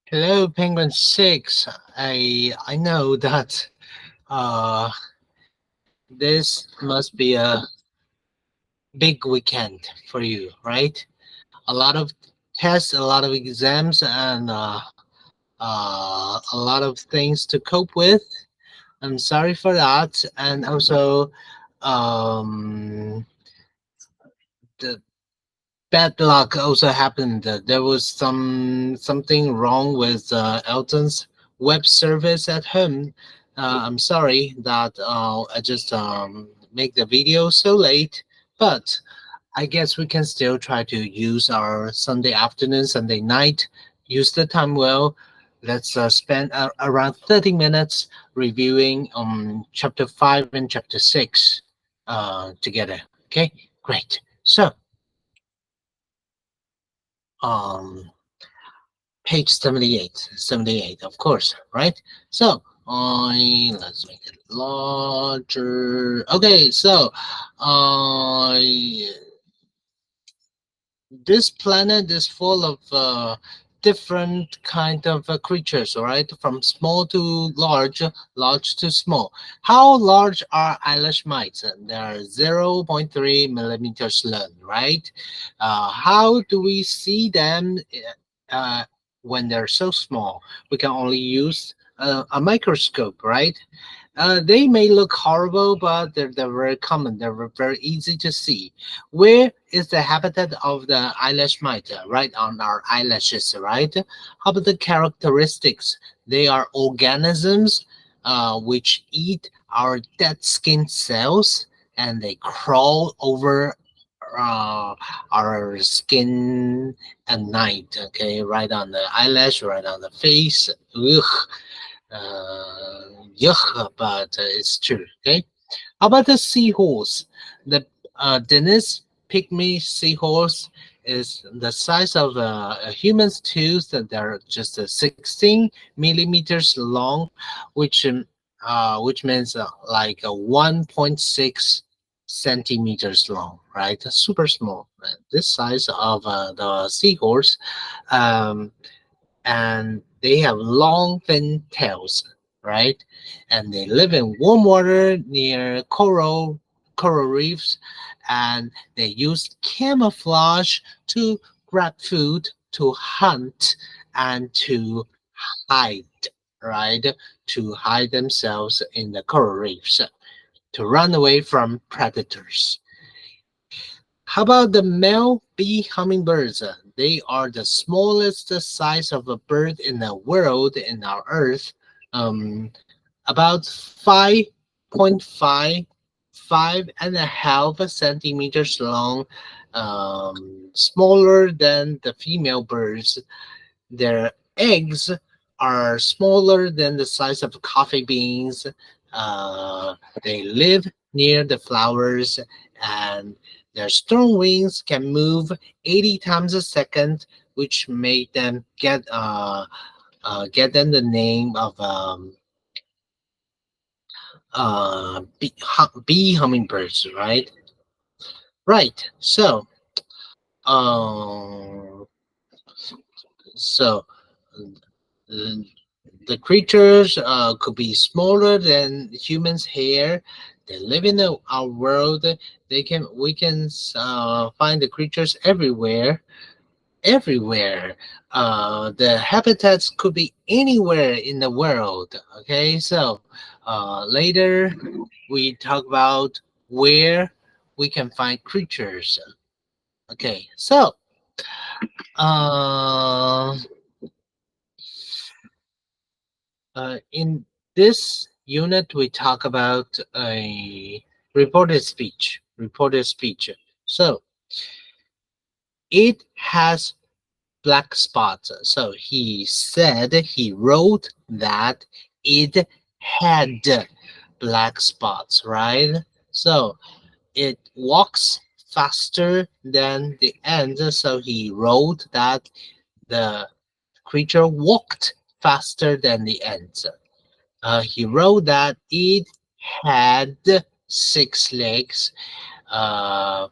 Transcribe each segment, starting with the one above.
Hello, Penguin Six. I know that uh this must be a big weekend for you, right? A lot of tests, a lot of exams, and a lot of things to cope with. I'm sorry for that, and also um the bad luck also happened. There was something wrong with Elton's web service at home. I'm sorry that I just make the video so late, but I guess we can still try to use our Sunday afternoon, Sunday night, use the time well. Let's spend around 30 minutes reviewing chapter 5 and chapter 6 together. Okay, great. So, um, page 78, 78, of course, right? So let's make it larger. Okay, so uh this planet is full of different kind of creatures, all right, from small to large, large to small. How large are eyelash mites? They're zero point 0.3 millimeters long, right? How do we see them uh, when they're so small? We can only use a microscope, right? They may look horrible, but they're very common. They're very easy to see. Where is the habitat of the eyelash mite? Right on our eyelashes, right? How about the characteristics? They are organisms which eat our dead skin cells, and they crawl over uh, our skin at night. Okay, right on the eyelash, right on the face. Ugh, yuck, but it's true. Okay. How about the seahorse? The Dennis pygmy seahorse is the size of a human's tooth. That they're just 16 millimeters long, which means like 1.6 centimeters long, right? Super small. This size of the seahorse, um, and they have long, thin tails, right? And they live in warm water near coral reefs, and they use camouflage to grab food, to hunt, and to hide, right? To hide themselves in the coral reefs, to run away from predators. How about the male bee hummingbirds? They are the smallest size of a bird in the world in our Earth, um, about 5.5, 5.5 centimeters long, smaller than the female birds. Their eggs are smaller than the size of coffee beans. Uh, they live near the flowers, and their strong wings can move 80 times a second, which made them get them the name of bee hummingbirds, right? Right. Um, so uh, the creatures could be smaller than humans' hair. They live in our world. We can find the creatures everywhere, everywhere. The habitats could be anywhere in the world. Okay, so later we talk about where we can find creatures. Okay, so uh, in this unit, we talk about a reported speech. Reported speech. So it has black spots. So he wrote that it had black spots, right? So it walks faster than the ant. So he wrote that the creature walked faster than the ant. He wrote that it had 6 legs. Uh,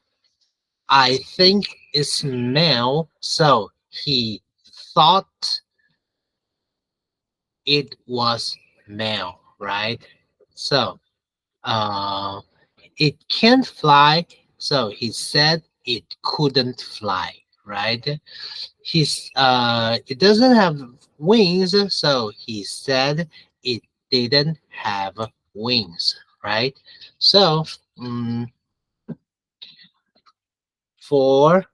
I think it's male, so he thought it was male, right? So uh, it can't fly, so he said it couldn't fly, right? It doesn't have wings, so he said it didn't have wings, right? So for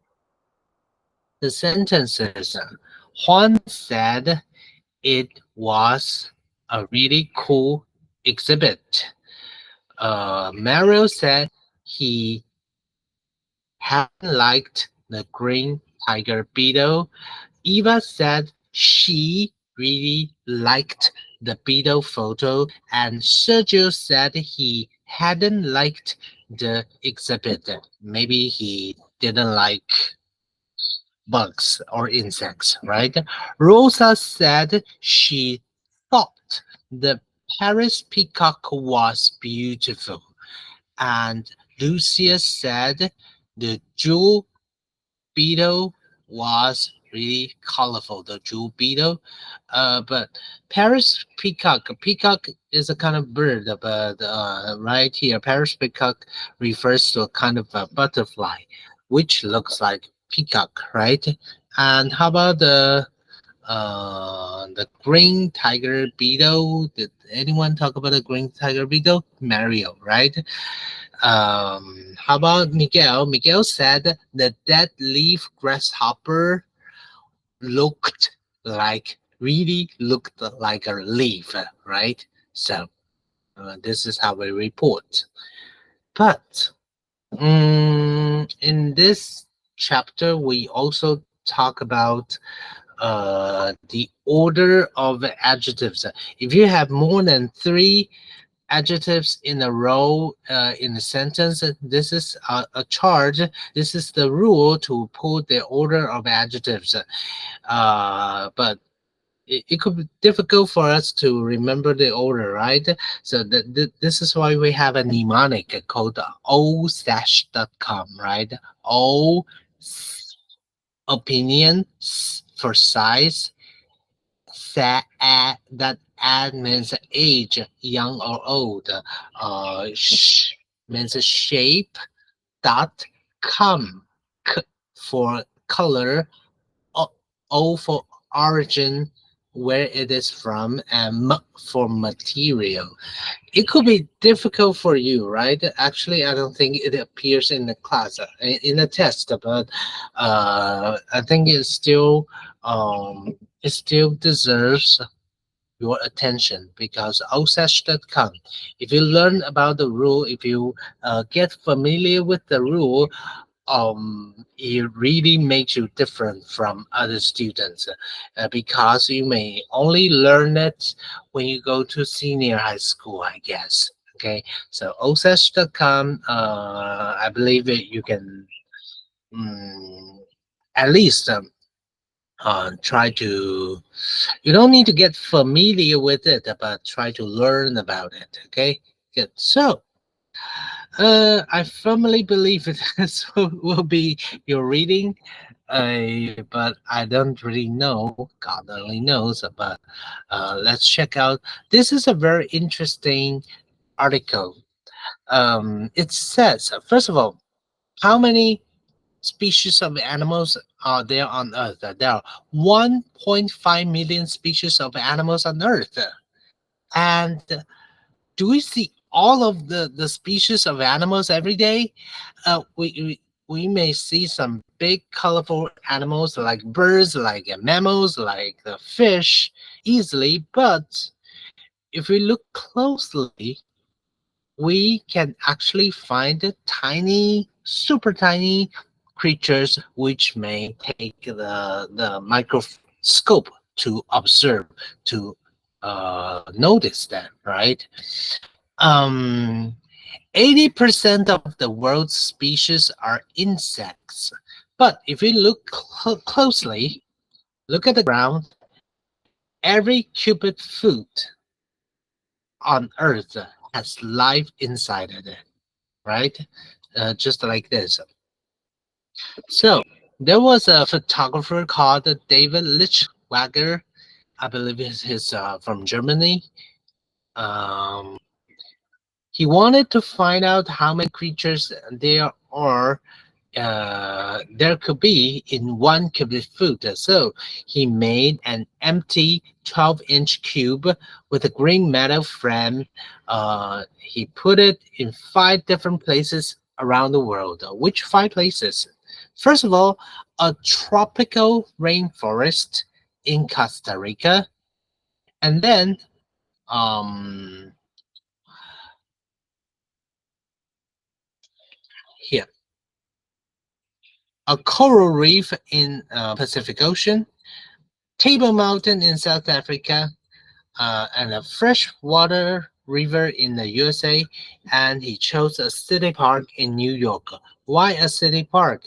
the sentences, Juan said it was a really cool exhibit. Mario said he hadn't liked the green tiger beetle. Eva said she really liked the beetle photo, and Sergio said he hadn't liked the exhibit. Maybe he didn't like bugs or insects, right? Rosa said she thought the Paris peacock was beautiful, and Lucia said the jewel beetle was really colorful, the jewel beetle. But Paris peacock is a kind of bird, but right here, Paris peacock refers to a kind of a butterfly, which looks like peacock, right? And how about the green tiger beetle? Did anyone talk about the green tiger beetle? Mario, right? How about Miguel? Miguel said the dead leaf grasshopper looked really looked like a leaf, right? So this is how we report. But in this chapter, we also talk about the order of adjectives. If you have more than three adjectives in a row in a sentence, this is a charge. This is the rule to put the order of adjectives. But it could be difficult for us to remember the order, right? So this is why we have a mnemonic called o-com, right? O opinion, for size, that ad means age, young or old. Means shape. Dot com, for color. O for origin, where it is from, and for material. It could be difficult for you, right? Actually, I don't think it appears in the class, in the test, but I think it still deserves your attention, because OSASH.com, if you learn about the rule, if you get familiar with the rule, it really makes you different from other students, because you may only learn it when you go to senior high school, I guess. Okay, so OSASH.com, I believe you can um, at least try to, you don't need to get familiar with it, but try to learn about it. Okay, good. So I firmly believe this will be your reading, but I don't really know. God only knows. But let's check out. This is a very interesting article. It says, first of all, how many species of animals are there on Earth? There are 1.5 million species of animals on Earth. And do we see all of the species of animals every day? We may see some big colorful animals like birds, like mammals, like the fish easily, but if we look closely, we can actually find the tiny, super tiny creatures which may take the microscope to observe, to notice them, right? Um, 80% of the world's species are insects. But if you look closely, look at the ground, every cubic foot on Earth has life inside of it, right? Just like this. So there was a photographer called David Lichwager. I believe he's from Germany. Um, he wanted to find out how many creatures there could be in one cubic foot. So he made an empty 12-inch cube with a green metal frame. He put it in 5 different places around the world. Which 5 places? First of all, a tropical rainforest in Costa Rica, and then um, here a coral reef in Pacific Ocean, Table Mountain in South Africa, and a freshwater river in the USA, and he chose a city park in New York. Why a city park?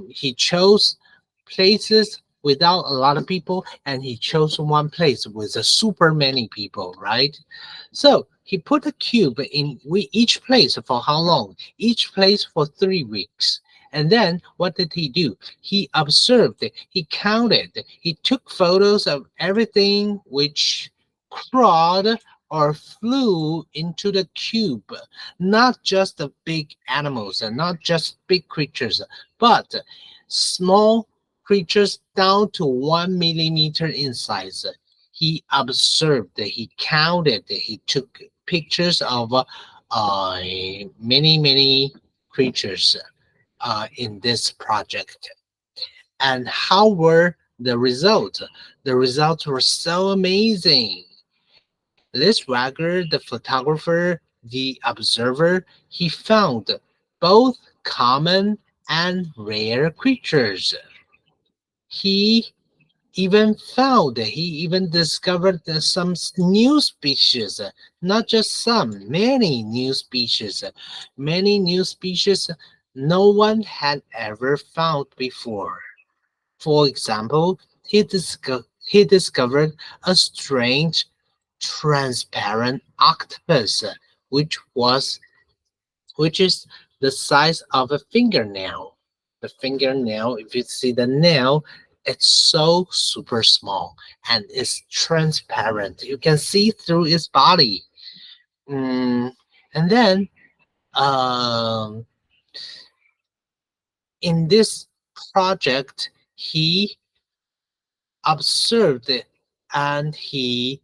He chose places without a lot of people, and he chose one place with a super many people, right? So he put a cube in each place for how long? Each place for 3 weeks. And then what did he do? He observed, he counted, he took photos of everything which crawled or flew into the cube, not just the big animals and not just big creatures, but small creatures down to 1 millimeter in size. He observed, he counted, he took pictures of many creatures in this project. And how were the results? The results were so amazing. Liz Wagger, the photographer, the observer, he found both common and rare creatures. He he even discovered some new species, not just some, many new species, many new species no one had ever found before. For example, he discovered a strange transparent octopus, which was which is the size of a fingernail. The fingernail, if you see the nail, it's so super small and it's transparent. You can see through its body. Mm, and then um, in this project, he observed it and he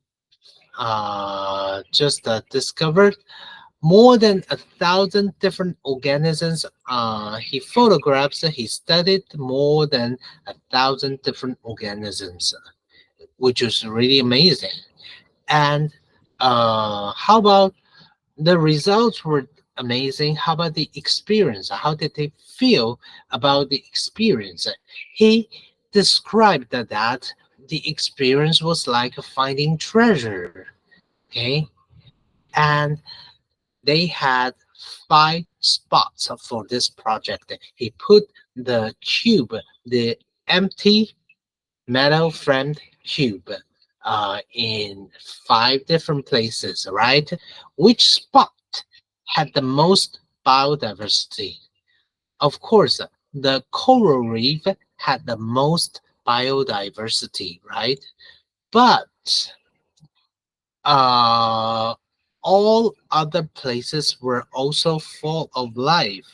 just discovered more than 1,000 different organisms. He studied more than 1,000 different organisms, which is really amazing. And how about the results were amazing? How about the experience? How did they feel about the experience? He described that the experience was like finding treasure. Okay, and they had 5 spots for this project. He put the cube, the empty metal framed cube, in 5 different places, right? Which spot had the most biodiversity? Of course, the coral reef had the most biodiversity, right? But uh, all other places were also full of life.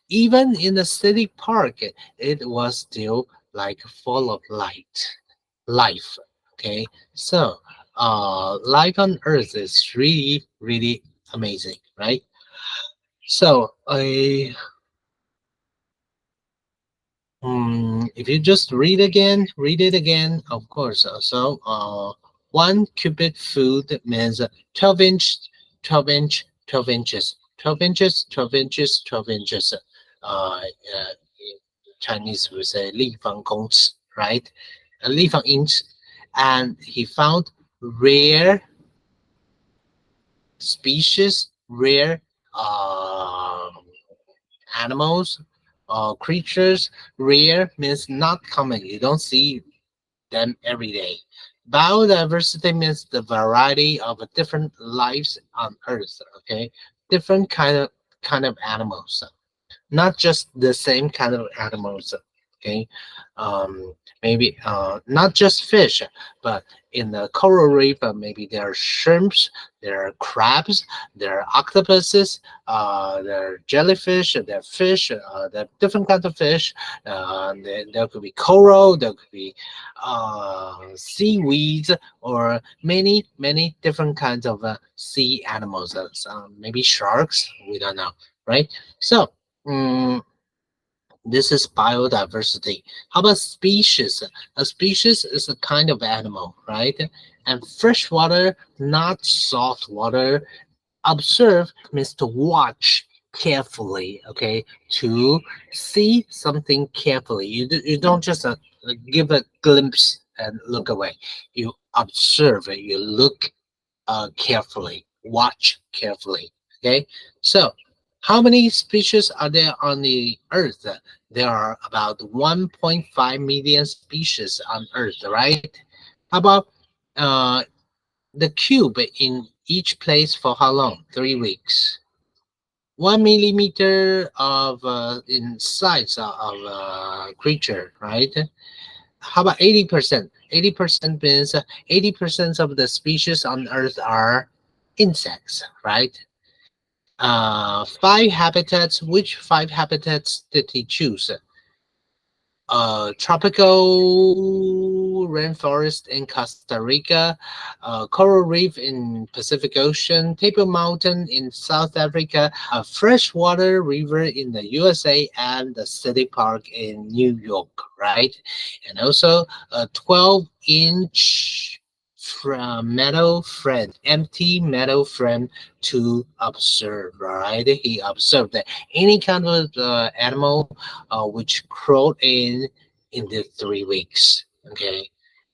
Even in the city park, it was still like full of life. Okay, so life on Earth is really amazing, right? So if you just read it again, of course. So, 1 cubic foot means 12 inches, 12 inches, 12 inches, 12 inches. In Chinese we say 立方公尺, right? 立方英尺. And he found rare species, rare um animals, creatures. Rare means not common. You don't see them every day. Biodiversity means the variety of different lives on Earth. Okay, different kind of animals, not just the same kind of animals. Okay, maybe not just fish, but in the coral reef, maybe there are shrimps, there are crabs, there are octopuses, there are jellyfish, there are fish, there are different kinds of fish. There could be coral, there could be seaweeds, or many different kinds of sea animals. Maybe sharks. We don't know, right? So. mm this is biodiversity. How about species? A species is a kind of animal, right? And freshwater, not salt water. Observe means to watch carefully, okay? To see something carefully. You don't just give a glimpse and look away. You observe it. You look carefully, watch carefully. Okay, so how many species are there on the Earth? There are about 1.5 million species on Earth, right? How about uh, the cube in each place for how long? 3 weeks. 1 millimeter of in size of creature, right? How about 80%? 80% means 80% of the species on Earth are insects, right? Five habitats. Which five habitats did he choose? Tropical rainforest in Costa Rica, coral reef in Pacific Ocean, Table Mountain in South Africa, a freshwater river in the USA, and the city park in New York, right? And also a 12-inch metal frame, empty metal frame to observe, right? He observed that any kind of animal which crawled in the 3 weeks. Okay,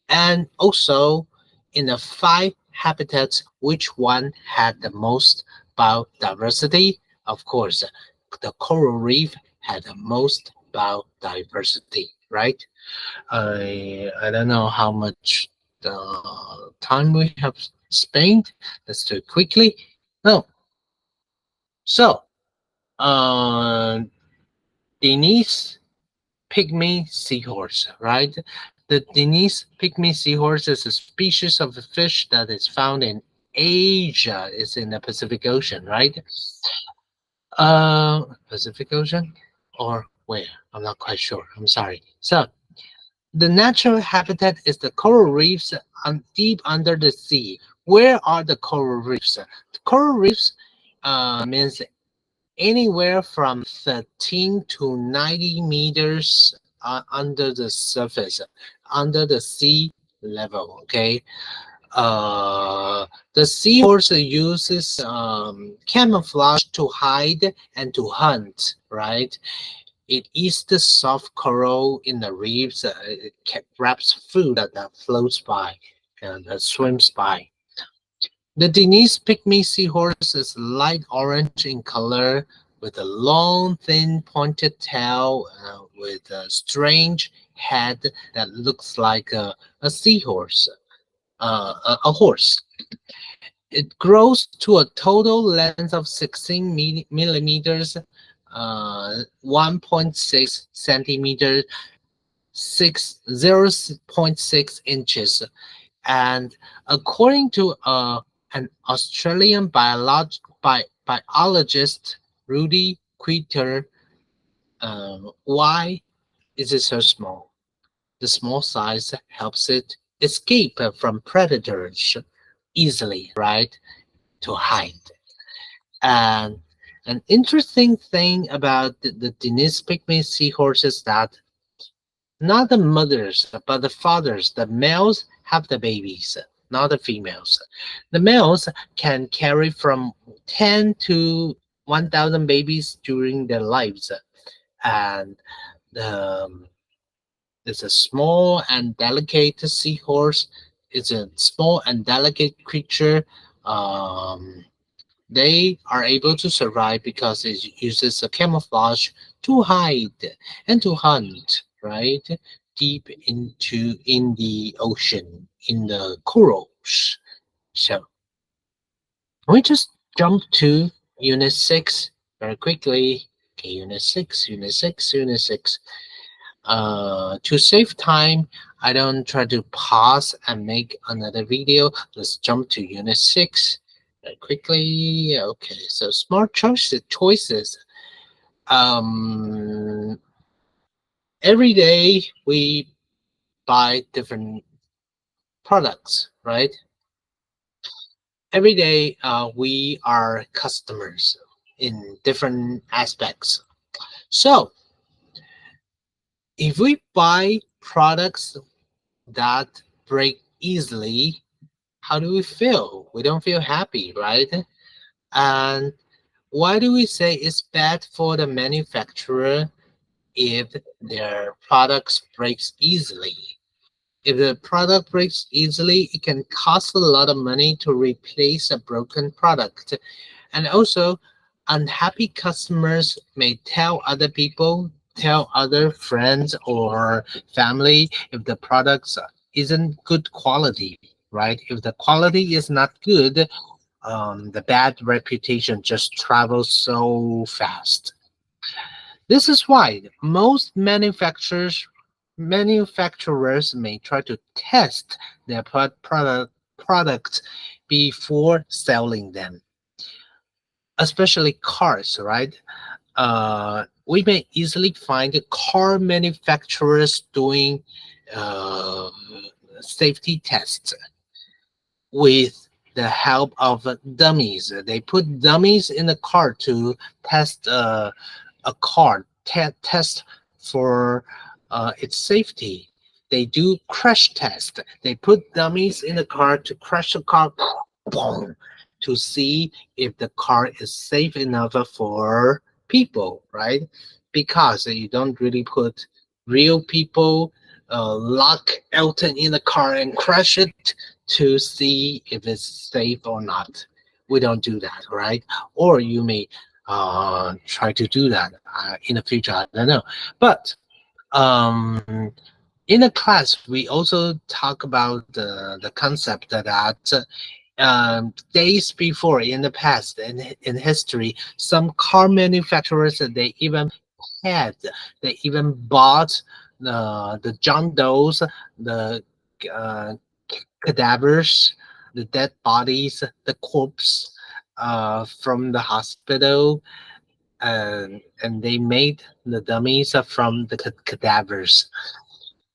and also in the five habitats, which one had the most biodiversity? Of course, the coral reef had the most biodiversity, right? I don't know how much time we have spent. Let's do it quickly. No, so uh, Denise pygmy seahorse, right? The Denise pygmy seahorse is a species of a fish that is found in Asia. It's in the Pacific Ocean, right? Pacific Ocean or where? I'm not quite sure. I'm sorry. So the natural habitat is the coral reefs deep under the sea. Where are the coral reefs? The coral reefs means anywhere from 13 to 90 meters under the surface, under the sea level. Okay. Uh, the seahorse uses camouflage to hide and to hunt, right? It eats the soft coral in the reefs. It grabs food that floats by and that swims by. The Denise pygmy seahorse is light orange in color with a long, thin, pointed tail with a strange head that looks like a seahorse, a horse. It grows to a total length of 16 millimeters, 1.6 centimeters, 0.6 inches. And according to an Australian biologist, Rudy Queter, why is it so small? The small size helps it escape from predators easily, right? To hide. And an interesting thing about the Denise pygmy seahorse is that not the mothers, but the fathers, the males have the babies, not the females. The males can carry from 10 to 1,000 babies during their lives. And um, it's a small and delicate seahorse. It's a small and delicate creature. Um, they are able to survive because it uses a camouflage to hide and to hunt, right? Deep into in the ocean, in the corals. So we just jump to Unit 6 very quickly. Okay, Unit 6, Unit 6, Unit 6. To save time, I don't try to pause and make another video. Let's jump to Unit 6 quickly. Okay, so smart choices. Um, every day we buy different products, right? Every day we are customers in different aspects. So if we buy products that break easily, how do we feel? We don't feel happy, right? And why do we say it's bad for the manufacturer if their products breaks easily? If the product breaks easily, it can cost a lot of money to replace a broken product. And also, unhappy customers may tell other people, tell other friends or family if the products isn't good quality, right? If the quality is not good, the bad reputation just travels so fast. This is why most manufacturers may try to test their products before selling them, especially cars, right? We may easily find car manufacturers doing uh, safety tests with the help of dummies. They put dummies in the car to test a car, test for its safety. They do crash test. They put dummies in the car to crash the car, boom, to see if the car is safe enough for people, right? Because you don't really put real people, lock Elton in the car and crash it to see if it's safe or not. We don't do that, right? Or you may try to do that in the future. I don't know, but um, in the class we also talk about the concept that days before in the past and in history, some car manufacturers had they even bought the John Does, the uh, cadavers, the dead bodies, the corpse from the hospital, and they made the dummies from the cadavers,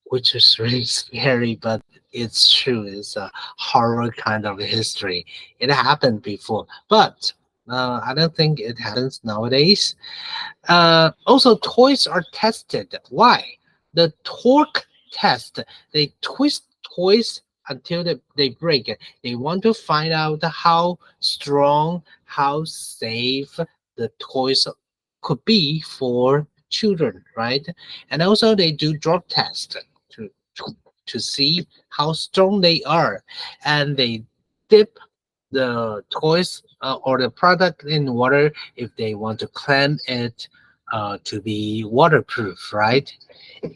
which is really scary, but it's true. It's a horror kind of history. It happened before, but I don't think it happens nowadays. Also, toys are tested. Why? The torque test. They twist toys until they break it. They want to find out how strong, how safe the toys could be for children, right? And also, they do drop test to to see how strong they are, and they dip the toys or the product in water if they want to clean it to be waterproof, right?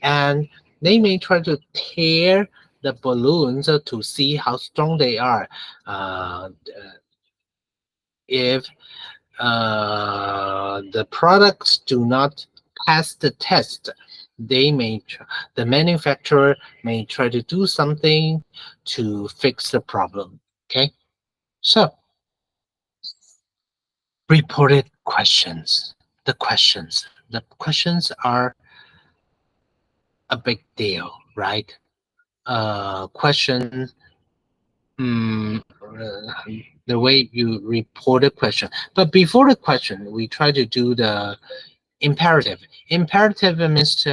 And they may try to tear the balloons to see how strong they are. If the products do not pass the test, the manufacturer may try to do something to fix the problem. Okay, so reported questions. The questions are a big deal, right? Question, the way you report a question. But before the question, we try to do the imperative. Imperative means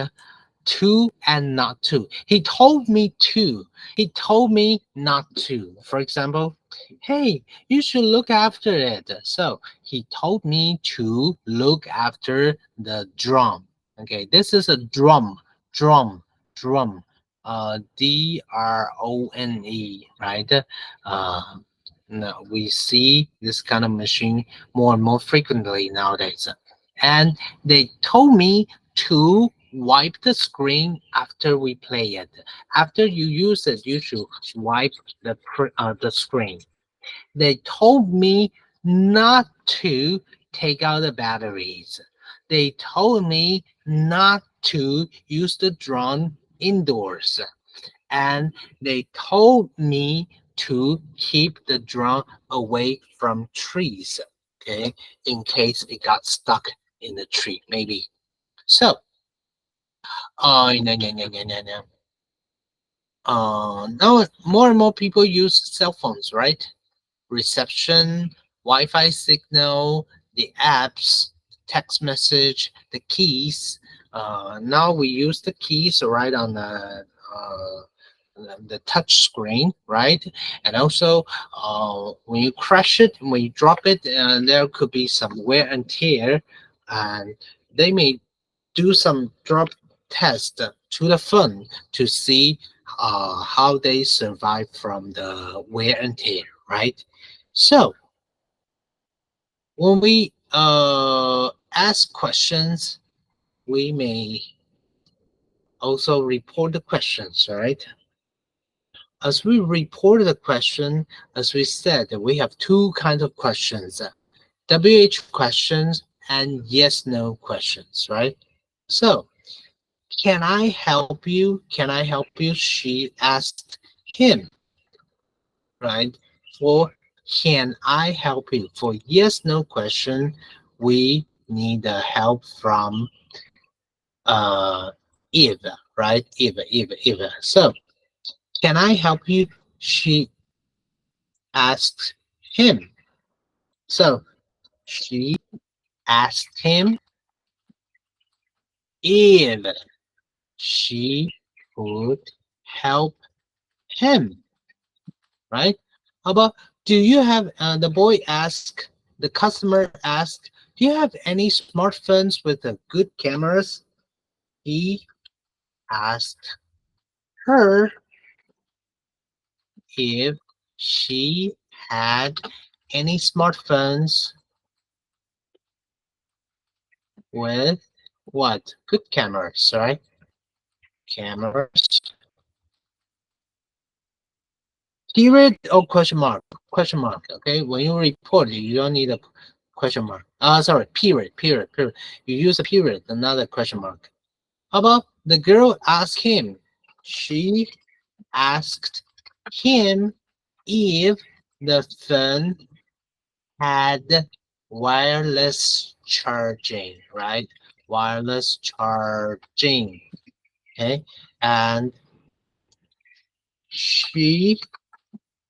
to and not to. He told me to. He told me not to. For example, hey, you should look after it. So he told me to look after the drum. Okay, this is a drum, drum, drum. Drone, right? Uh, no, we see this kind of machine more and more frequently nowadays. And they told me to wipe the screen after we play it. After you use it, you should wipe the screen. They told me not to take out the batteries. They told me not to use the drone indoors, and they told me to keep the drone away from trees, okay, in case it got stuck in the tree, maybe. So, no, no, no, no, no, no. Now more and more people use cell phones, right? Reception, Wi-Fi signal, the apps, text message, the keys. Now we use the keys right on the touch screen, right? And also, when you crash it, when you drop it, there could be some wear and tear, and they may do some drop test to the phone to see how they survive from the wear and tear, right? So when we ask questions, we may also report the questions, right? As we report the question, as we said, we have two kinds of questions, WH questions and yes no questions, right? So, can I help you? Can I help you? She asked him, right? For can I help you? For yes no question, we need the help from uh Eva, right? Eva. So, can I help you? She asked him. So she asked him if she could help him, right? How about, do you have, the boy asked, the customer asked, do you have any smartphones with good cameras? He asked her if she had any smartphones with what? Good cameras, right? Cameras. Period or question mark? Question mark. Okay. When you report, you don't need a question mark. Sorry. Period. You use a period, another question mark. How about the girl asked him? She asked him if the phone had wireless charging, right? Wireless charging. Okay. And she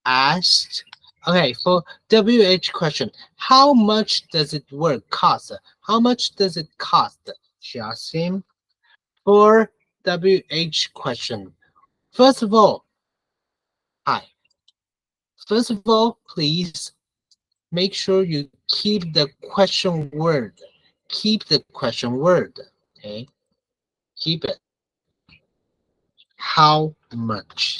asked, okay, for WH question, how much does it work cost? How much does it cost? She asked him. For WH question, first of all, hi. First of all, please make sure you keep the question word. Keep the question word. Okay, keep it. How much?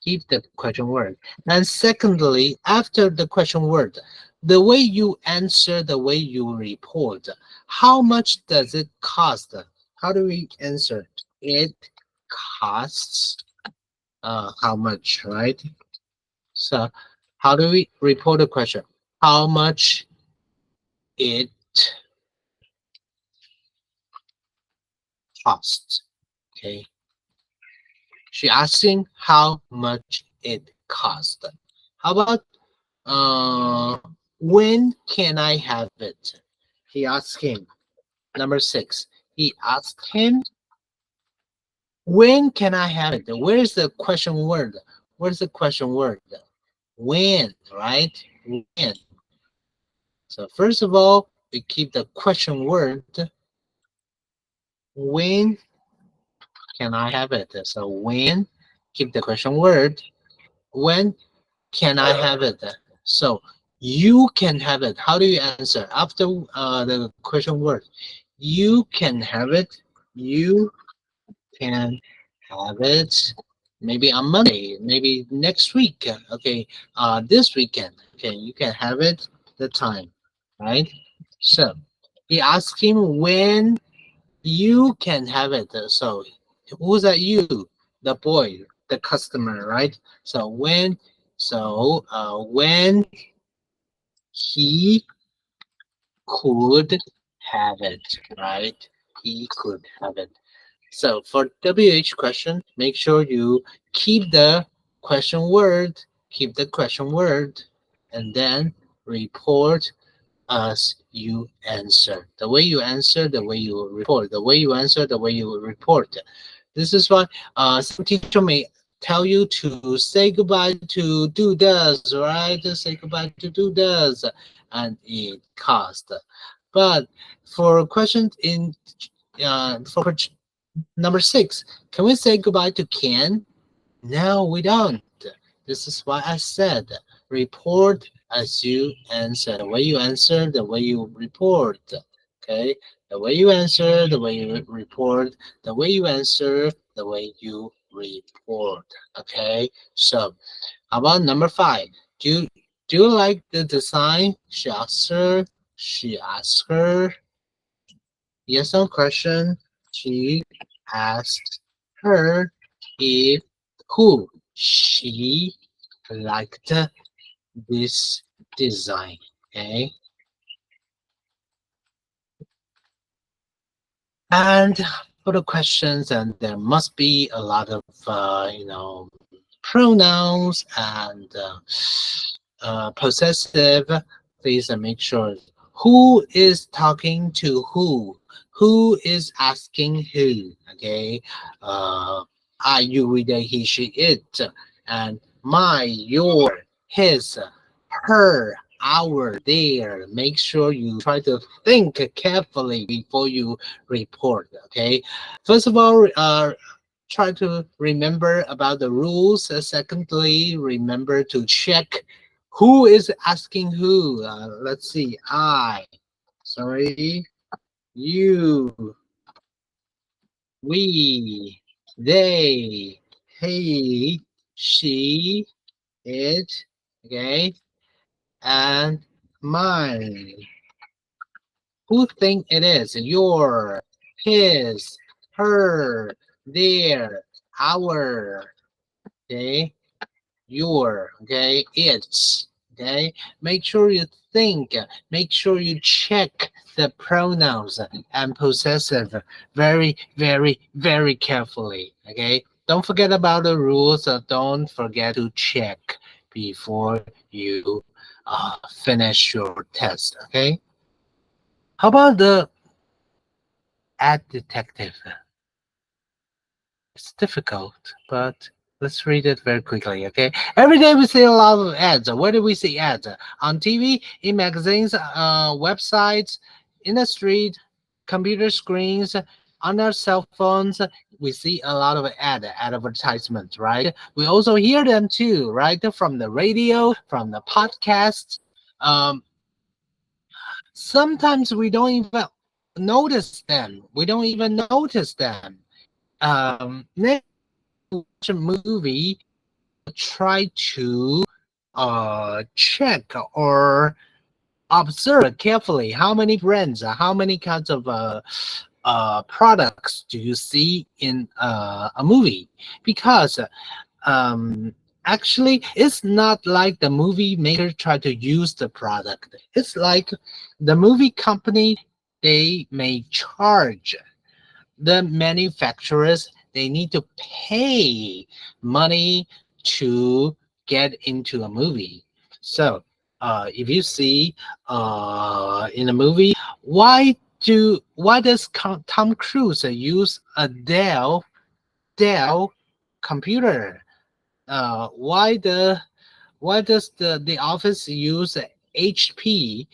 Keep the question word. And secondly, after the question word, the way you answer, the way you report, how much does it cost? How do we answer? It costs how much, right? So how do we report the question? How much it costs? Okay. She asking how much it cost. How about when can I have it? He asked him. Number 6. He asked him, when can I have it? Where's the question word? Where's the question word? When, right? When. So first of all, we keep the question word. When can I have it? So when, keep the question word. When can I have it? So you can have it. How do you answer after the question word? You can have it. You can have it. Maybe on Monday. Maybe next week. Okay. This weekend. Okay. You can have it. The time, right? So he asked him when you can have it. So who's that you? The boy, the customer, right? So when he could have it, right? he could have it. So for WH question, make sure you keep the keep the question word, and then report as you answer. The way you answer, the way you report. The way you answer, the way you report. This is why some teacher may tell you to say goodbye to do does, right? Say goodbye to do does, and it cost. But for question in for number 6, can we say goodbye to can? No, we don't. This is why I said report as you answer. The way you answer, the way you report. Okay? The way you answer, the way you report. The way you answer, the way you report. Okay? So, how about number 5? Do you like the design? She asked her. She asked her. Yes, no question. She asked her if who she liked this design. Okay, and for the questions, and there must be a lot of pronouns and possessive. Please make sure who is talking to who is asking who. Okay, I, you, we, they, he, she, it, and my, your, his, her, our, their. Make sure you try to think carefully before you report. Okay, first of all, try to remember about the rules. Secondly, remember to check who is asking who. Let's see. Sorry, you, we, they, he, she, it, okay, and mine. Who think it is? Your, his, her, their, our, okay, your, okay, its, okay. Make sure you think, make sure you check the pronouns and possessive very, very, very carefully, okay. Don't forget about the rules. Don't forget to check before you finish your test, okay. How about the ad detective? It's difficult, but let's read it very quickly, okay? Every day we see a lot of ads. Where do we see ads? On TV, in magazines, websites, in the street, computer screens, on our cell phones. We see a lot of advertisements, right? We also hear them too, right? From the radio, from the podcasts. Um, Sometimes we don't even notice them. We don't even notice them. Next watch a movie, try to check or observe carefully how many brands, how many kinds of products do you see in a movie, because actually it's not like the movie maker try to use the product. It's like the movie company, they may charge the manufacturers, they need to pay money to get into a movie. So if you see in a movie, why does Tom Cruise use a Dell computer? Why does the office use HP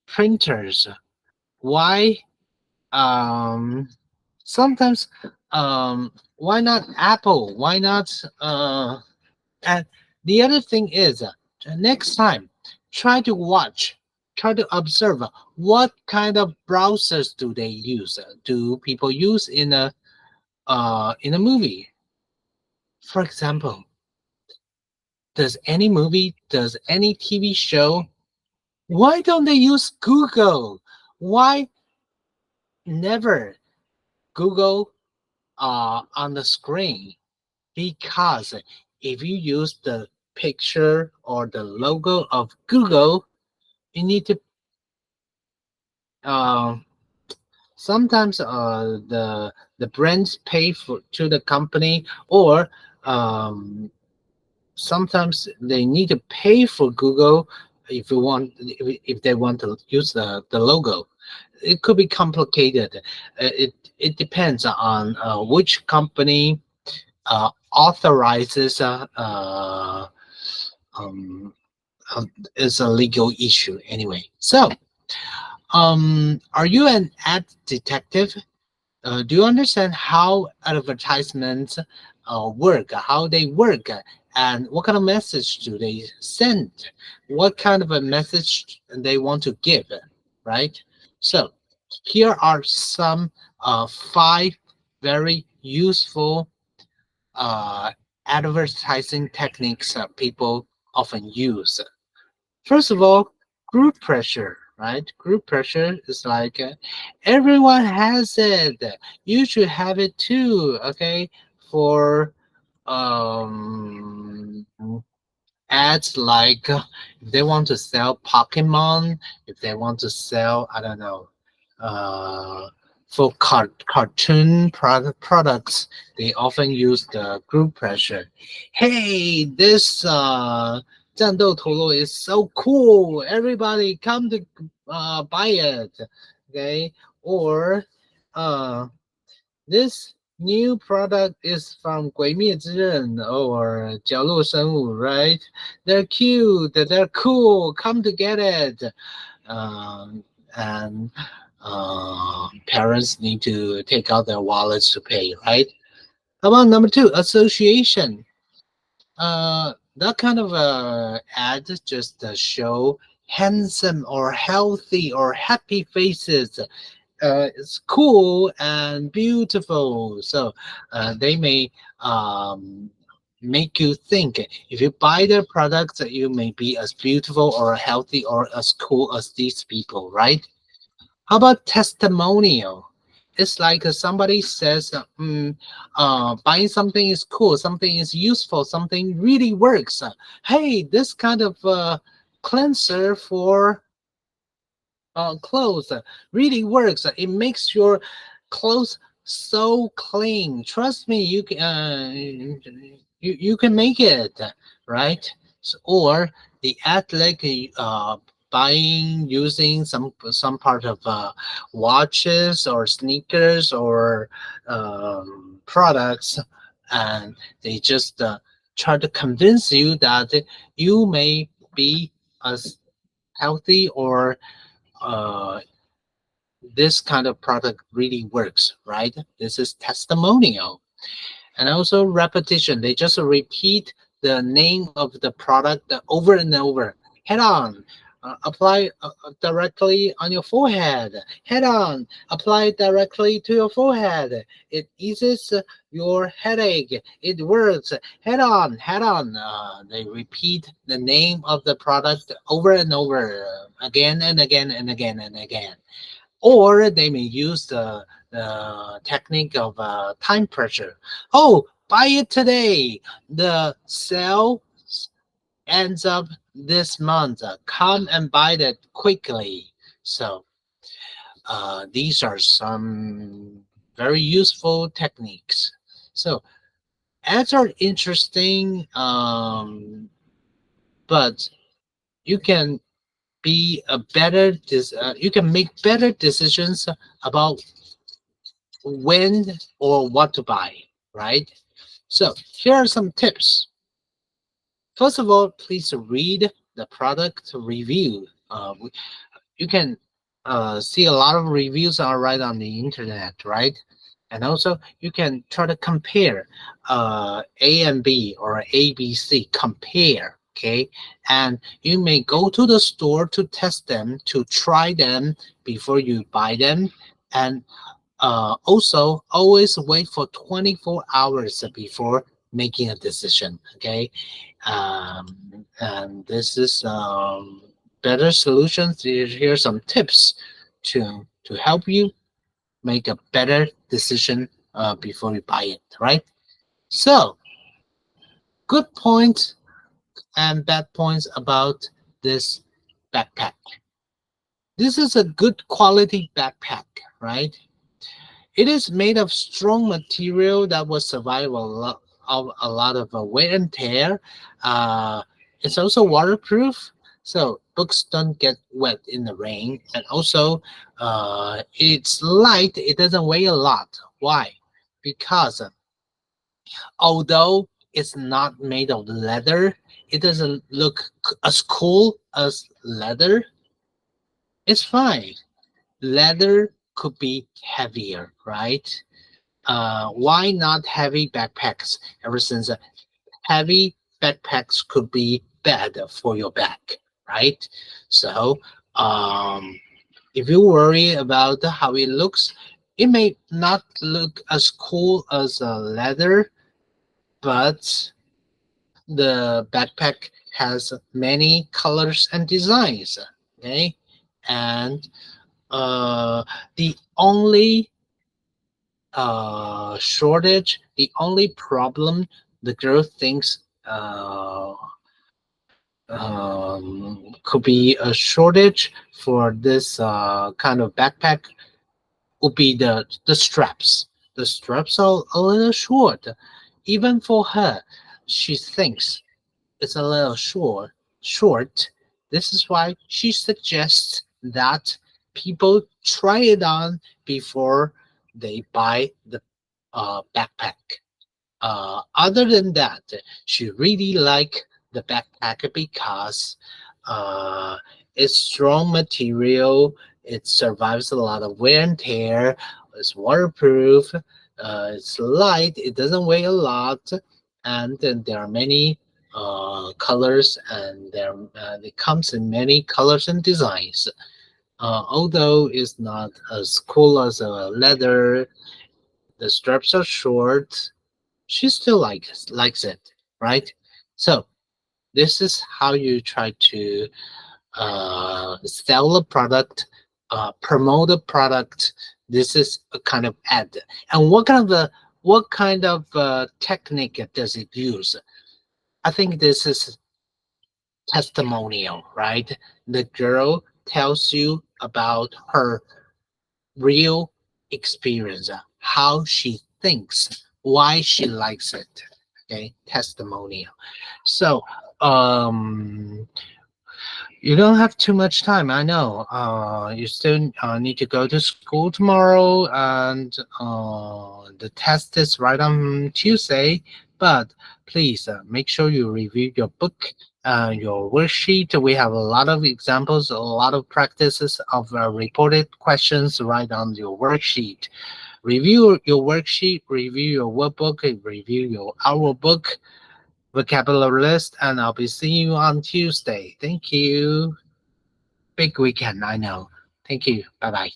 printers? Why um sometimes why not Apple? Why not and the other thing is next time try to watch, try to observe what kind of browsers do they use, do people use in a movie. For example, does any TV show, why don't they use Google? Why never Google on the screen? Because if you use the picture or the logo of Google, you need to uh, Sometimes the brands pay for to the company, or sometimes they need to pay for Google if they want to use the logo. It could be complicated. It depends on which company authorizes um, uh, is a legal issue anyway. So, are you an ad detective? Do you understand how advertisements work, how they work, and what kind of message do they send? What kind of a message they want to give, right? So, here are some five very useful uh, advertising techniques people often use. First of all, group pressure, right? Group pressure is like everyone has it. You should have it too, okay? For um ads like if they want to sell Pokemon, if they want to sell, I don't know, uh, for cartoon products, they often use the group pressure. Hey, this 战斗陀螺 is so cool. Everybody come to buy it. Okay, or uh, this new product is from 鬼灭之刃 or 角落生物, right? They're cute, they're cool, come to get it. And parents need to take out their wallets to pay, right? How about number two, association? That kind of ad just show handsome or healthy or happy faces. It's cool and beautiful. So they may make you think if you buy their products, you may be as beautiful or healthy or as cool as these people, right? How about testimonial? It's like somebody says, buying something is cool, something is useful, something really works. Hey, this kind of cleanser for clothes really works. It makes your clothes so clean. Trust me, you can make it, right? Or the athletic buying using some part of watches or sneakers or products, and they just try to convince you that you may be as healthy or uh, this kind of product really works, right? This is testimonial. And also repetition. They just repeat the name of the product over and over. Head on. Apply directly on your forehead. Head on. Apply directly to your forehead. It eases your headache. It works. Head on. Head on. They repeat the name of the product over and over again and again and again and again. Or they may use the technique of time pressure. Oh, buy it today. The sale ends up this month. Come and buy it quickly. So these are some very useful techniques. So ads are interesting, but you can you can make better decisions about when or what to buy, right? So here are some tips. First of all, please read the product review. You can see a lot of reviews are right on the internet, right? And also you can try to compare A and B or A, B, C, compare. Okay, and you may go to the store to test them, to try them before you buy them, and also, always wait for 24 hours before making a decision. Okay, and this is better solutions. Here's some tips to help you make a better decision before you buy it. Right. So, good points and bad points about this backpack. This is a good quality backpack, right? It is made of strong material that will survive a lot of wear and tear. Uh, it's also waterproof, so books don't get wet in the rain. And also, it's light. It doesn't weigh a lot. Why? Because although it's not made of leather, it doesn't look as cool as leather. It's fine. Leather could be heavier, right? Why not heavy backpacks? Ever since heavy backpacks could be bad for your back, right? So, um, if you worry about how it looks, it may not look as cool as leather, but the backpack has many colors and designs. Okay, and the only shortage, the only problem the girl thinks could be a shortage for this kind of backpack would be the straps. The straps are a little short. Even for her, she thinks it's a little short. This is why she suggests that people try it on before they buy the backpack. Other than that, she really like the backpack because uh, it's strong material. It survives a lot of wear and tear. It's waterproof. It's light. It doesn't weigh a lot, and then there are many colors, and it comes in many colors and designs. Although it's not as cool as a leather, the straps are short, she still likes it, right? So this is how you try to sell a product, promote a product. This is a kind of ad. And what kind of technique does it use? I think this is testimonial, right? The girl tells you about her real experience, how she thinks, why she likes it. Okay, testimonial. So, um, you don't have too much time. I know. You still need to go to school tomorrow, and the test is right on Tuesday. But please make sure you review your book, your worksheet. We have a lot of examples, a lot of practices of reported questions right on your worksheet. Review your worksheet, review your workbook, review your hour book, vocabulary list, and I'll be seeing you on Tuesday. Thank you. Big weekend, I know. Thank you. Bye bye.